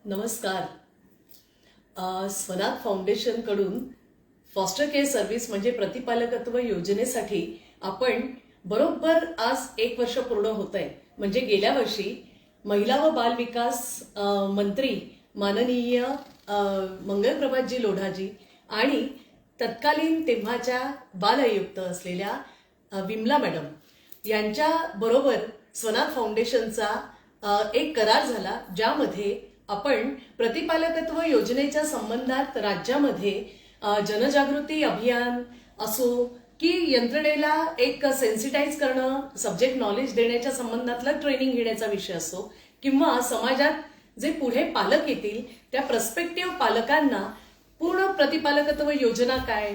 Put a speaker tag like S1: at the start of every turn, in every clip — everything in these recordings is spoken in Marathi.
S1: नमस्कार. स्वनाथ फाउंडेशन कडून फॉस्टर केअर सर्व्हिस म्हणजे प्रतिपालकत्व योजनेसाठी आपण बरोबर आज 1 वर्ष पूर्ण होत आहे. म्हणजे गेल्या वर्षी महिला व बाल विकास मंत्री माननीय मंगलप्रभातजी लोढाजी आणि तत्कालीन तेव्हाच्या बाल आयुक्त असलेल्या विमला मॅडम यांच्या बरोबर स्वनाथ फाउंडेशनचा एक करार झाला, ज्यामध्ये आपण प्रतिपालकत्व योजनेच्या संबंधात राज्यामध्ये जनजागृती अभियान असो की यंत्रणेला एक सेन्सिटाईज करणं, सब्जेक्ट नॉलेज देण्याच्या संबंधातला ट्रेनिंग घेण्याचा विषय असो किंवा समाजात जे पुढे पालक येतील त्या प्रस्पेक्टिव्ह पालकांना पूर्ण प्रतिपालकत्व योजना काय,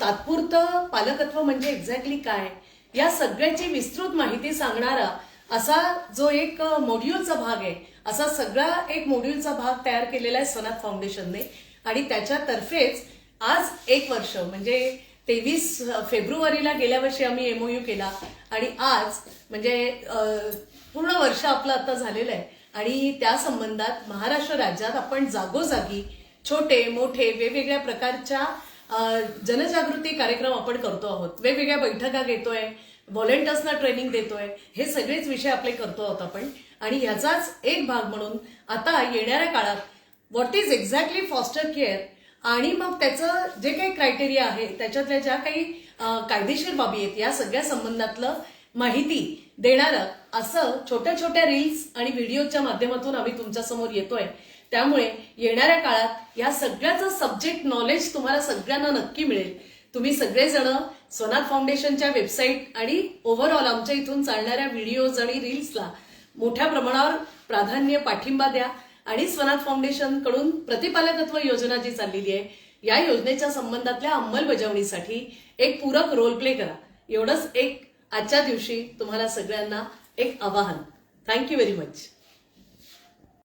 S1: तात्पुरतं पालकत्व म्हणजे एक्झॅक्टली काय, या सगळ्याची विस्तृत माहिती सांगणारा असा जो एक मॉड्यूलचा भाग आहे, असा सगळा एक मॉड्यूलचा भाग तयार केलेला आहे स्वनाथ फाउंडेशनने. आणि त्याच्यातर्फेच आज 1 वर्ष म्हणजे 23 फेब्रुवारीला गेल्या वर्षी आम्ही MOU केला आणि आज म्हणजे पूर्ण वर्ष आपलं आता झालेलं आहे. आणि त्या संबंधात महाराष्ट्र राज्यात आपण जागोजागी छोटे मोठे वेगवेगळ्या प्रकारच्या जनजागृती कार्यक्रम आपण करतो आहोत. वेगवेगळ्या बैठका घेतोय, व्हॉलेंटियर्सना ट्रेनिंग देतोय, हे सगळेच विषय आपले करतो आहोत आपण. आणि ह्याचाच एक भाग म्हणून आता येणाऱ्या काळात what is exactly foster care आणि मग त्याचं जे काही क्रायटेरिया आहे, त्याच्यातल्या ज्या काही कायदेशीर बाबी आहेत, या सगळ्या संबंधातलं माहिती देणारं असं छोट्या छोट्या रील्स आणि व्हिडिओच्या माध्यमातून आम्ही तुमच्यासमोर येतोय. त्यामुळे येणाऱ्या काळात या सगळ्याचं सब्जेक्ट नॉलेज तुम्हाला सगळ्यांना नक्की मिळेल. तुम्ही सगळेजण स्वनाथ फाउंडेशनच्या वेबसाईट आणि ओव्हरऑल आमच्या इथून चालणाऱ्या व्हिडिओज आणि रील्सला मोठ्या प्रमाणावर प्राधान्य, पाठिंबा द्या आणि स्वनाथ फाउंडेशन कडून प्रतिपालकत्व योजना जी चाललेली आहे, या योजनेच्या संबंधातल्या अंमलबजावणीसाठी एक पूरक रोल प्ले करा. एवढंच एक आजच्या दिवशी तुम्हाला सगळ्यांना एक आवाहन. Thank you very much.